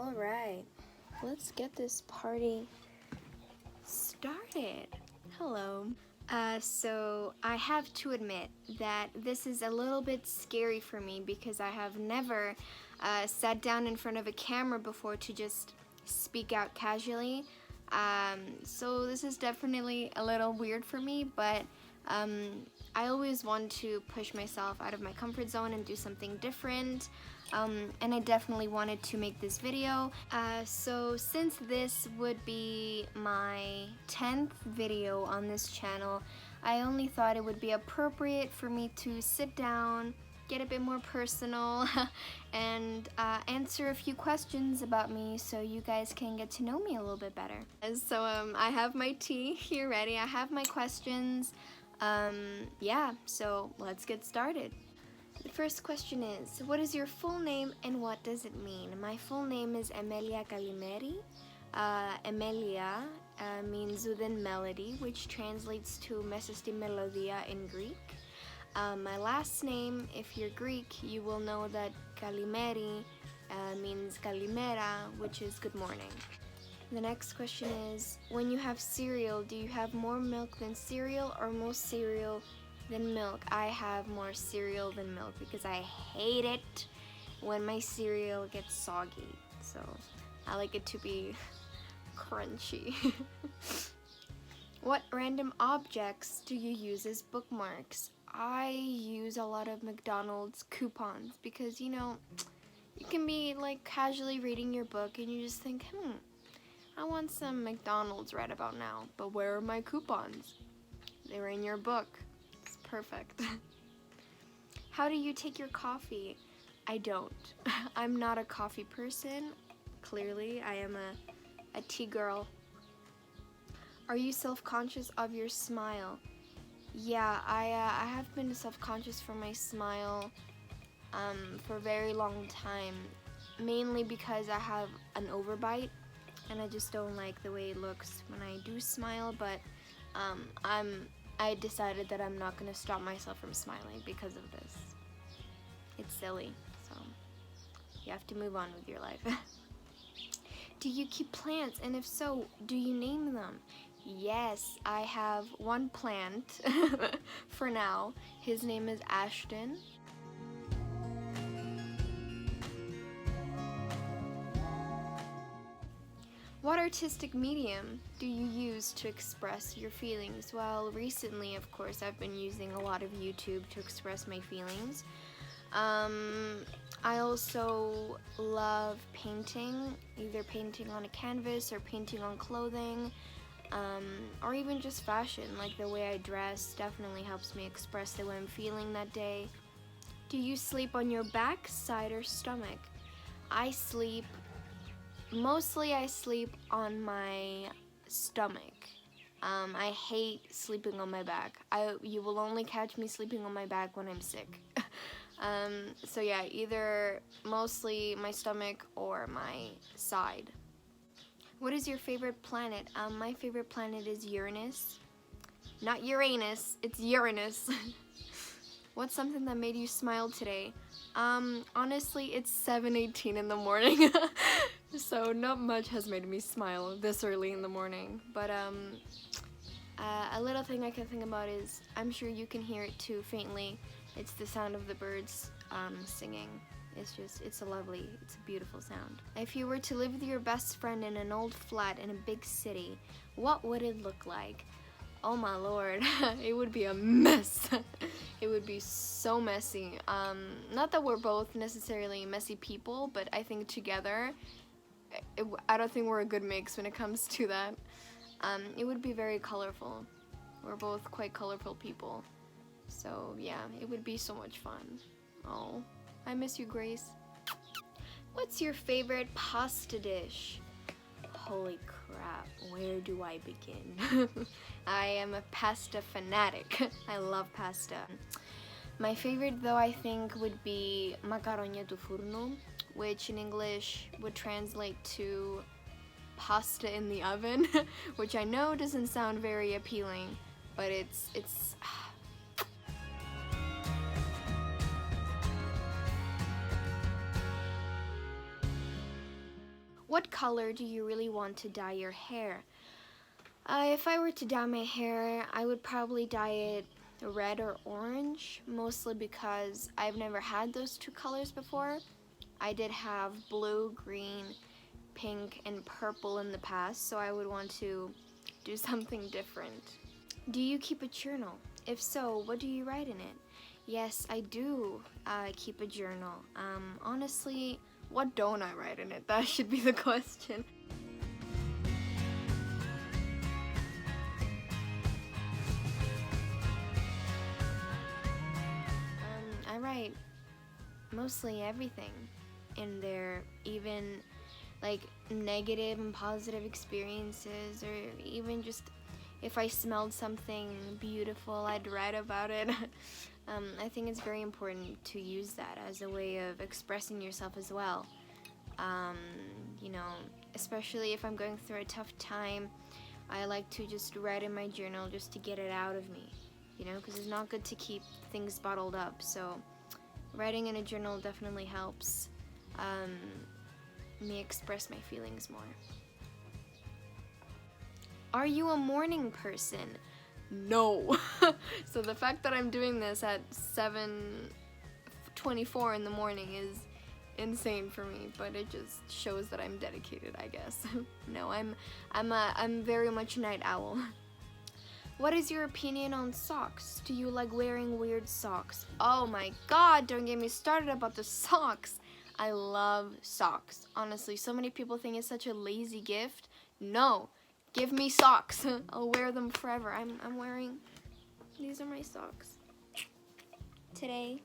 All right, let's get this party started. Hello. So I have to admit that this is a little bit scary for me because I have never sat down in front of a camera before to just speak out casually. So this is definitely a little weird for me, but I always want to push myself out of my comfort zone and do something different. And I definitely wanted to make this video. So since this would be my 10th video on this channel, I only thought it would be appropriate for me to sit down, get a bit more personal, and answer a few questions about me so you guys can get to know me a little bit better. So I have my tea here ready, I have my questions. Yeah, so let's get started. The first question is, what is your full name and what does it mean? My full name is Emmelia Calimeri. Emmelia means within melody, which translates to Mesesti Melodia in Greek. My last name, if you're Greek, you will know that Kalimeri means Kalimera, which is good morning. The next question is, when you have cereal, do you have more milk than cereal or more cereal than milk? I have more cereal than milk because I hate it when my cereal gets soggy. So I like it to be crunchy. What random objects do you use as bookmarks? I use a lot of McDonald's coupons because, you know, you can be like casually reading your book and you just think, I want some McDonald's right about now, but where are my coupons? They're in your book. It's perfect. How do you take your coffee? I don't. I'm not a coffee person. Clearly, I am a tea girl. Are you self-conscious of your smile? Yeah, I have been self-conscious for my smile for a very long time, mainly because I have an overbite and I just don't like the way it looks when I do smile, but I decided that I'm not gonna stop myself from smiling because of this. It's silly, so you have to move on with your life. Do you keep plants, and if so, do you name them? Yes, I have one plant for now. His name is Ashton. What artistic medium do you use to express your feelings? Well, recently, of course, I've been using a lot of YouTube to express my feelings. I also love painting, either painting on a canvas or painting on clothing, or even just fashion, like the way I dress definitely helps me express the way I'm feeling that day. Do you sleep on your back, side, or stomach? Mostly I sleep on my stomach. I hate sleeping on my back. You will only catch me sleeping on my back when I'm sick. So yeah, either mostly my stomach or my side. What is your favorite planet? My favorite planet is Uranus. Not Uranus, it's Uranus. What's something that made you smile today? Honestly, it's 7:18 in the morning. So not much has made me smile this early in the morning. But a little thing I can think about is, I'm sure you can hear it too faintly. It's the sound of the birds singing. It's a beautiful sound. If you were to live with your best friend in an old flat in a big city, what would it look like? Oh my lord, it would be a mess. It would be so messy. Not that we're both necessarily messy people, but I think together, I don't think we're a good mix when it comes to that. It would be very colorful. We're both quite colorful people. So yeah, it would be so much fun. Oh, I miss you, Grace. What's your favorite pasta dish? Holy crap, where do I begin? I am a pasta fanatic. I love pasta. My favorite though, I think, would be macaroni di forno, which in English would translate to pasta in the oven, which I know doesn't sound very appealing, but it's What color do you really want to dye your hair? If I were to dye my hair, I would probably dye it red or orange, mostly because I've never had those two colors before. I did have blue, green, pink, and purple in the past, so I would want to do something different. Do you keep a journal? If so, what do you write in it? Yes, I do keep a journal. Honestly, what don't I write in it? That should be the question. I write mostly everything in there, even like negative and positive experiences, or even just if I smelled something beautiful, I'd write about it. I think it's very important to use that as a way of expressing yourself as well. You know, especially if I'm going through a tough time, I like to just write in my journal just to get it out of me, you know, because it's not good to keep things bottled up. So writing in a journal definitely helps me express my feelings more. Are you a morning person? No. So the fact that I'm doing this at 7:24 in the morning is insane for me, but it just shows that I'm dedicated, I guess. No, I'm very much a night owl. What is your opinion on socks? Do you like wearing weird socks? Oh my god, don't get me started about the socks. I love socks. Honestly, so many people think it's such a lazy gift. No, give me socks. I'll wear them forever. I'm wearing, these are my socks today.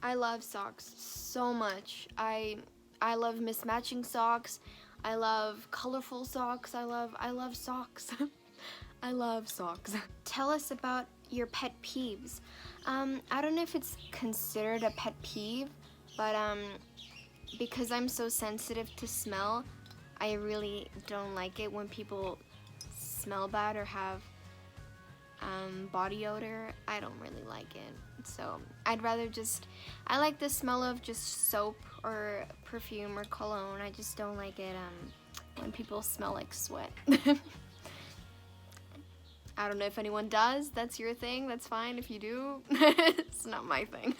I love socks so much. I love mismatching socks. I love colorful socks. I love socks. I love socks. Tell us about your pet peeves. I don't know if it's considered a pet peeve, but because I'm so sensitive to smell, I really don't like it when people smell bad or have body odor. I don't really like it. So I'd rather I like the smell of just soap or perfume or cologne. I just don't like it when people smell like sweat. I don't know if anyone does. That's your thing. That's fine if you do. It's not my thing.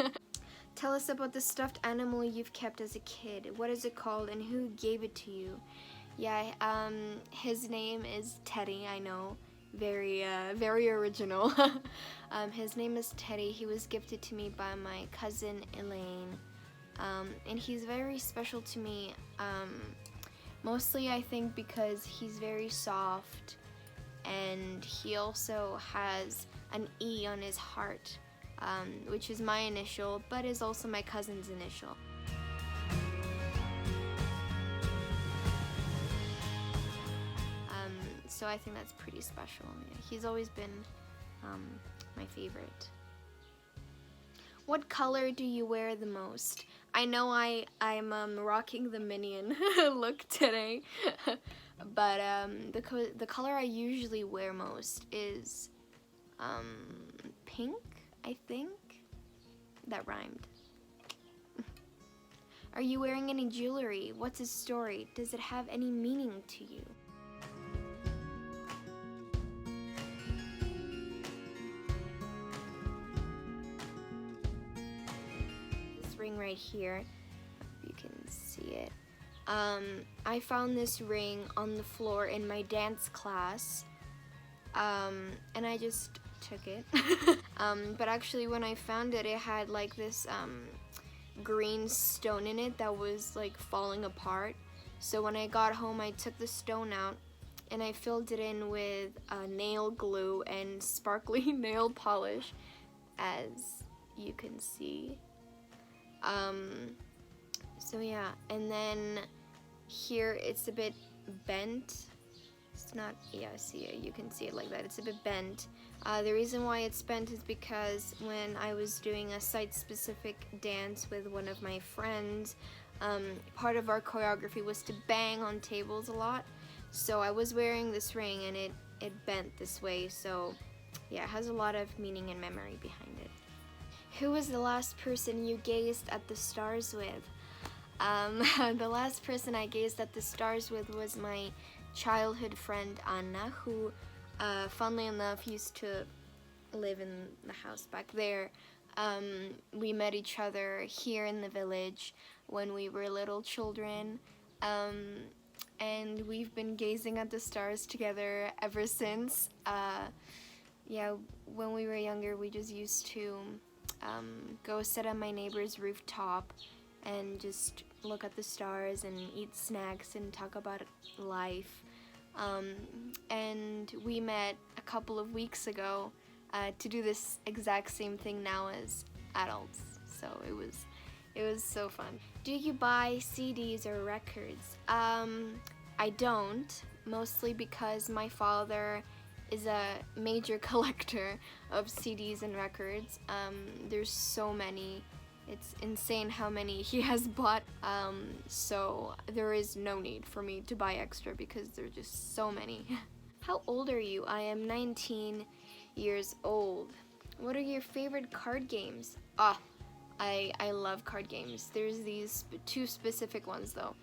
Tell us about the stuffed animal you've kept as a kid. What is it called and who gave it to you? Yeah, his name is Teddy, I know. Very original. His name is Teddy. He was gifted to me by my cousin Elaine. And he's very special to me. Mostly I think because he's very soft, and he also has an E on his heart, which is my initial, but is also my cousin's initial. So I think that's pretty special. Yeah, he's always been my favorite. What color do you wear the most? I know I'm rocking the Minion look today, but the color I usually wear most is pink, I think. That rhymed. Are you wearing any jewelry? What's its story? Does it have any meaning to you? Ring right here, you can see it. I found this ring on the floor in my dance class, and I just took it. But actually when I found it, it had like this green stone in it that was like falling apart. So when I got home, I took the stone out and I filled it in with nail glue and sparkly nail polish, as you can see. So yeah, and then here it's a bit bent. It's not, yeah, see it, you can see it like that. It's a bit bent. The reason why it's bent is because when I was doing a site-specific dance with one of my friends, part of our choreography was to bang on tables a lot. So I was wearing this ring and it bent this way. So yeah, it has a lot of meaning and memory behind it. Who was the last person you gazed at the stars with? The last person I gazed at the stars with was my childhood friend Anna, who, funnily enough, used to live in the house back there. We met each other here in the village when we were little children, and we've been gazing at the stars together ever since. Yeah, when we were younger, we just used to go sit on my neighbor's rooftop and just look at the stars and eat snacks and talk about life. And we met a couple of weeks ago to do this exact same thing now as adults. So it was so fun. Do you buy CDs or records? I don't, mostly because my father is a major collector of CDs and records. There's so many. It's insane how many he has bought. So there is no need for me to buy extra because there are just so many. How old are you? I am 19 years old. What are your favorite card games? I love card games. There's these two specific ones though.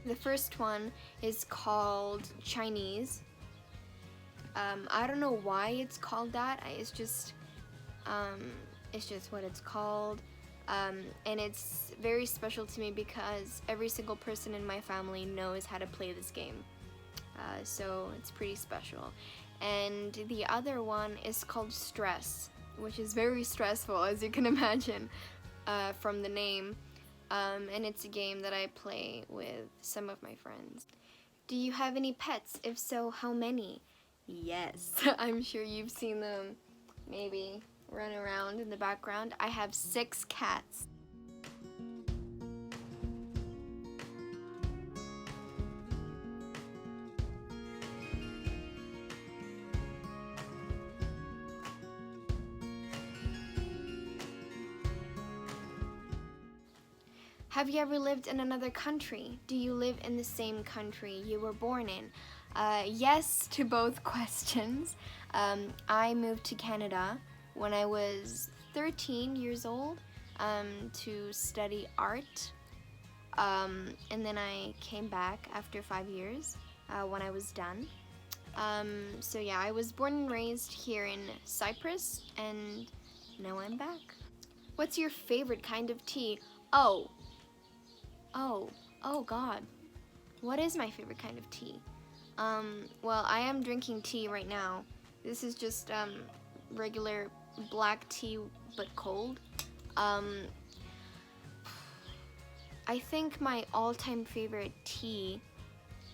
The first one is called Chinese. I don't know why it's called that. It's just what it's called. And it's very special to me because every single person in my family knows how to play this game. So it's pretty special. And the other one is called Stress, which is very stressful, as you can imagine from the name. And it's a game that I play with some of my friends. Do you have any pets? If so, how many? Yes, I'm sure you've seen them maybe run around in the background. I have 6 cats. Have you ever lived in another country? Do you live in the same country you were born in? Yes to both questions. I moved to Canada when I was 13 years old to study art. And then I came back after 5 years when I was done. So yeah, I was born and raised here in Cyprus, and now I'm back. What's your favorite kind of tea? Oh God. What is my favorite kind of tea? Well, I am drinking tea right now. This is just regular black tea, but cold. I think my all-time favorite tea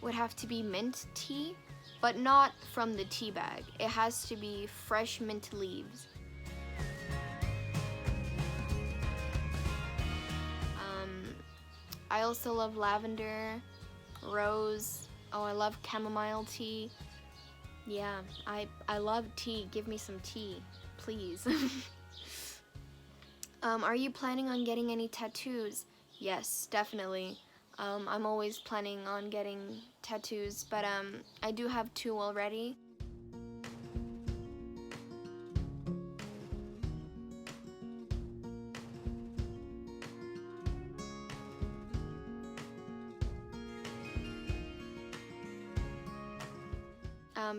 would have to be mint tea, but not from the tea bag. It has to be fresh mint leaves. I also love lavender, rose. Oh, I love chamomile tea. Yeah, I love tea. Give me some tea, please. Are you planning on getting any tattoos? Yes, definitely. I'm always planning on getting tattoos, but I do have 2 already.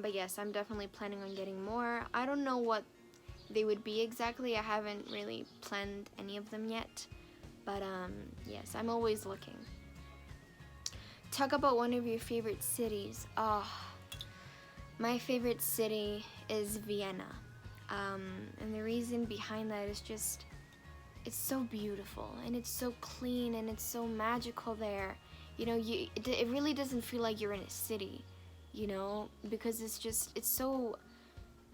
But yes, I'm definitely planning on getting more. I don't know what they would be exactly. I haven't really planned any of them yet. But yes, I'm always looking. Talk about one of your favorite cities. My favorite city is Vienna. And the reason behind that is just, it's so beautiful and it's so clean and it's so magical there. You know, it really doesn't feel like you're in a city. You know, because it's so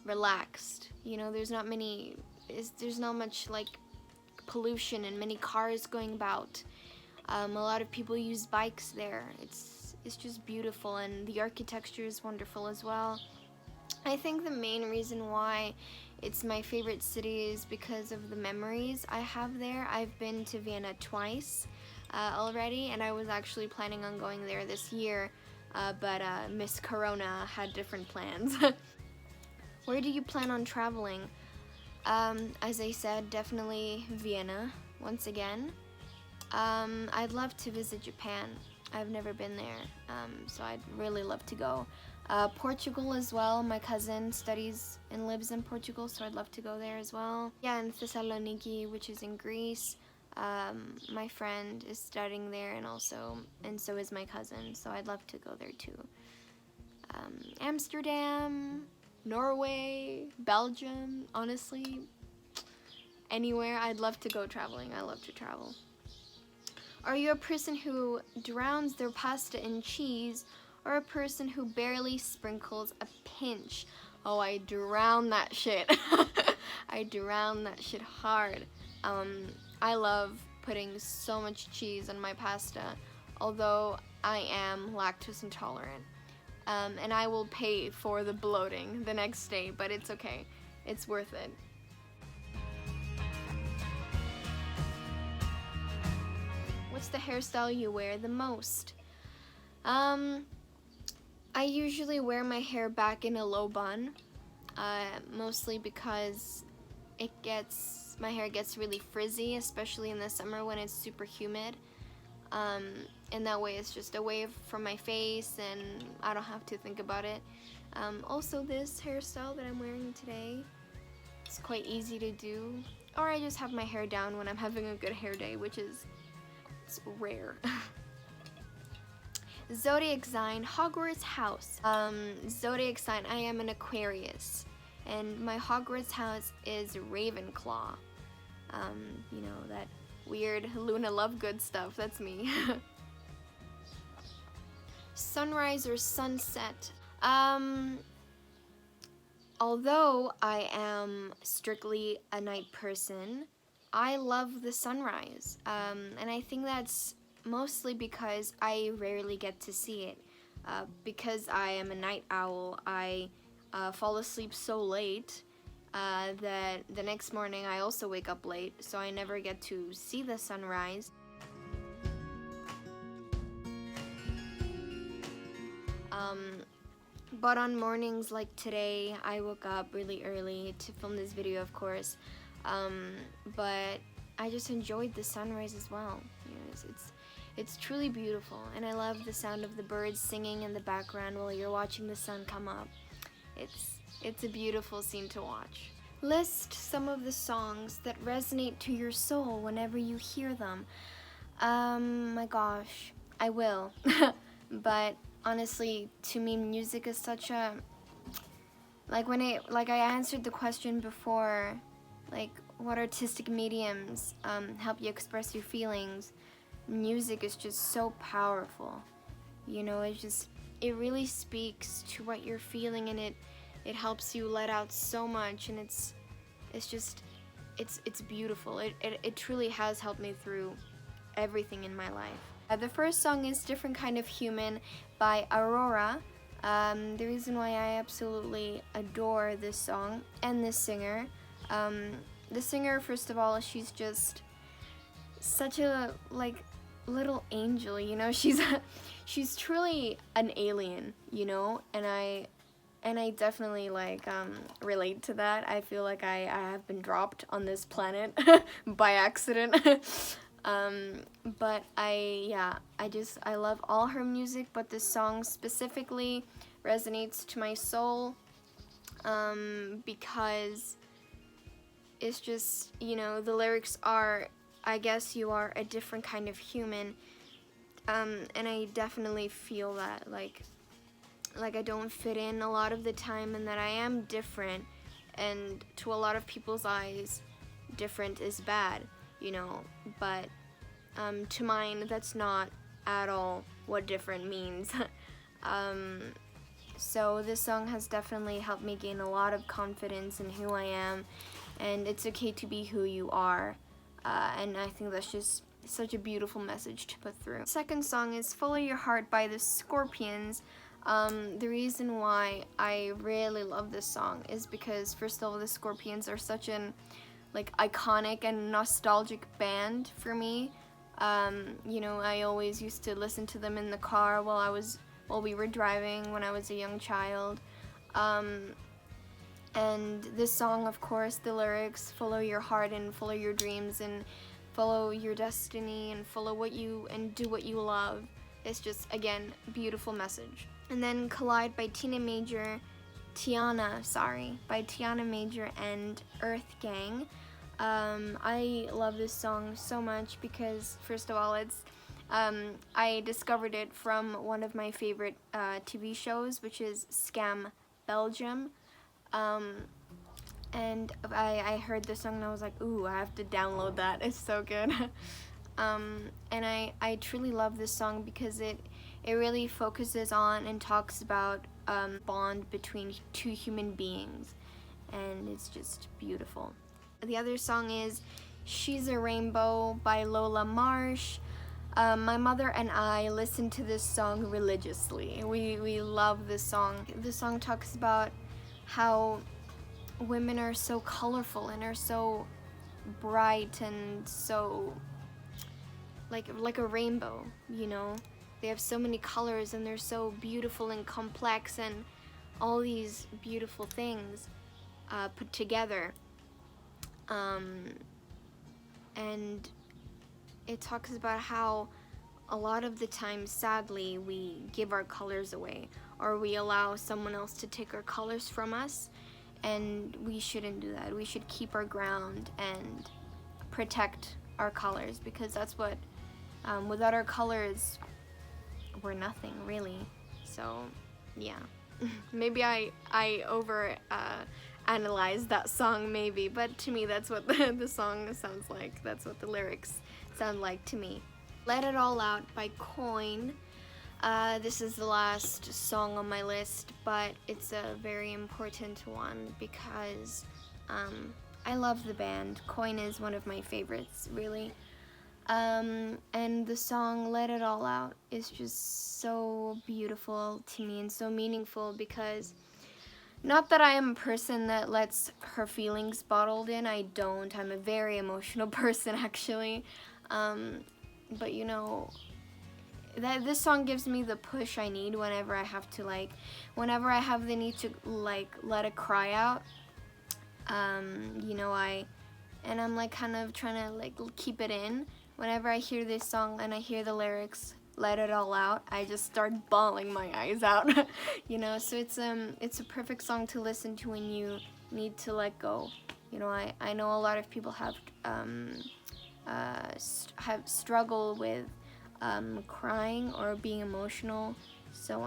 relaxed. You know, there's not much like pollution and many cars going about. A lot of people use bikes there. It's just beautiful, and the architecture is wonderful as well. I think the main reason why it's my favorite city is because of the memories I have there. I've been to Vienna twice already, and I was actually planning on going there this year. But Miss Corona had different plans. Where do you plan on traveling? As I said, definitely Vienna, once again. I'd love to visit Japan. I've never been there, so I'd really love to go. Portugal as well. My cousin studies and lives in Portugal, so I'd love to go there as well. Yeah, and Thessaloniki, which is in Greece. My friend is studying there, and so is my cousin, so I'd love to go there too. Amsterdam, Norway, Belgium, honestly, anywhere. I'd love to go traveling. I love to travel. Are you a person who drowns their pasta in cheese, or a person who barely sprinkles a pinch? Oh, I drown that shit. I drown that shit hard. I love putting so much cheese on my pasta, although I am lactose intolerant. And I will pay for the bloating the next day, but it's okay. It's worth it. What's the hairstyle you wear the most? I usually wear my hair back in a low bun, mostly because my hair gets really frizzy, especially in the summer when it's super humid. And that way it's just away from my face and I don't have to think about it. Also, this hairstyle that I'm wearing today, it's quite easy to do. Or I just have my hair down when I'm having a good hair day, which is rare. Zodiac sign, Hogwarts house. Zodiac sign, I am an Aquarius. And my Hogwarts house is Ravenclaw. You know, that weird Luna Lovegood stuff, that's me. Sunrise or sunset? Although I am strictly a night person, I love the sunrise. And I think that's mostly because I rarely get to see it. Because I am a night owl, I fall asleep so late that the next morning I also wake up late, so I never get to see the sunrise. But on mornings like today, I woke up really early to film this video, of course. But I just enjoyed the sunrise as well. You know, it's truly beautiful, and I love the sound of the birds singing in the background while you're watching the sun come up. It's a beautiful scene to watch. List some of the songs that resonate to your soul whenever you hear them. My gosh, I will. But honestly, to me, music is such a, like I answered the question before, like what artistic mediums help you express your feelings. Music is just so powerful. You know, it really speaks to what you're feeling, and it helps you let out so much, and it's beautiful. It truly has helped me through everything in my life. The first song is Different Kind of Human by Aurora. The reason why I absolutely adore this song and this singer. The singer, first of all, she's just such a little angel, you know. She's truly an alien, you know, and I definitely relate to that. I feel like I have been dropped on this planet by accident. But I love all her music, but this song specifically resonates to my soul, because it's just, you know, the lyrics are, I guess you are a different kind of human, and I definitely feel that, like I don't fit in a lot of the time, and that I am different, and to a lot of people's eyes, different is bad, you know, but to mine, that's not at all what different means. So this song has definitely helped me gain a lot of confidence in who I am, and it's okay to be who you are, and I think that's just such a beautiful message to put through. Second song is Follow Your Heart by the Scorpions. The reason why I really love this song is because, first of all, the Scorpions are such an iconic and nostalgic band for me. You know, I always used to listen to them in the car while we were driving when I was a young child. And this song, of course, the lyrics, follow your heart and follow your dreams and follow your destiny and follow what you and do what you love. It's just, again, beautiful message. And then Collide by Tiana Major and Earth Gang. I love this song so much because, first of all, I discovered it from one of my favorite TV shows, which is Scam Belgium. And I heard this song and I was like, ooh, I have to download that. It's so good. And I truly love this song because it really focuses on and talks about bond between two human beings, and it's just beautiful. The other song is She's a Rainbow by Lola Marsh. My mother and I listen to this song religiously. We love this song. This song talks about how women are so colorful and are so bright and so like a rainbow, you know? They have so many colors and they're so beautiful and complex and all these beautiful things put together. And it talks about how a lot of the time, sadly, we give our colors away, or we allow someone else to take our colors from us, and we shouldn't do that. We should keep our ground and protect our colors, because that's what, without our colors, we're nothing, really. So, yeah. Maybe I over analyzed that song, maybe, but to me that's what the song sounds like. That's what the lyrics sound like to me. Let It All Out by Coin. This is the last song on my list, but it's a very important one because I love the band. Coin is one of my favorites, really. And the song Let It All Out is just so beautiful to me and so meaningful because, not that I am a person that lets her feelings bottled in, I don't. I'm a very emotional person, actually. But you know, this song gives me the push I need whenever I have to, whenever I have the need to, let a cry out. You know, and I'm, kind of trying to, keep it in. Whenever I hear this song and I hear the lyrics, Let It All Out, I just start bawling my eyes out. You know, so it's a perfect song to listen to when you need to let go. You know, I know a lot of people have struggled with crying or being emotional, so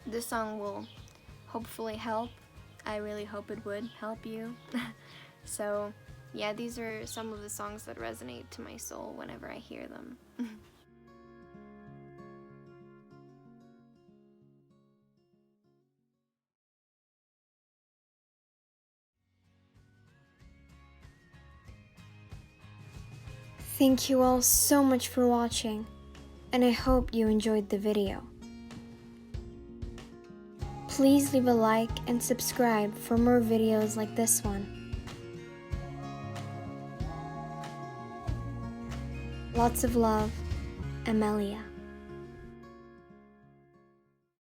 this song will hopefully help. I really hope it would help you. So yeah, these are some of the songs that resonate to my soul whenever I hear them. Thank you all so much for watching, and I hope you enjoyed the video. Please leave a like and subscribe for more videos like this one. Lots of love, Emmelia.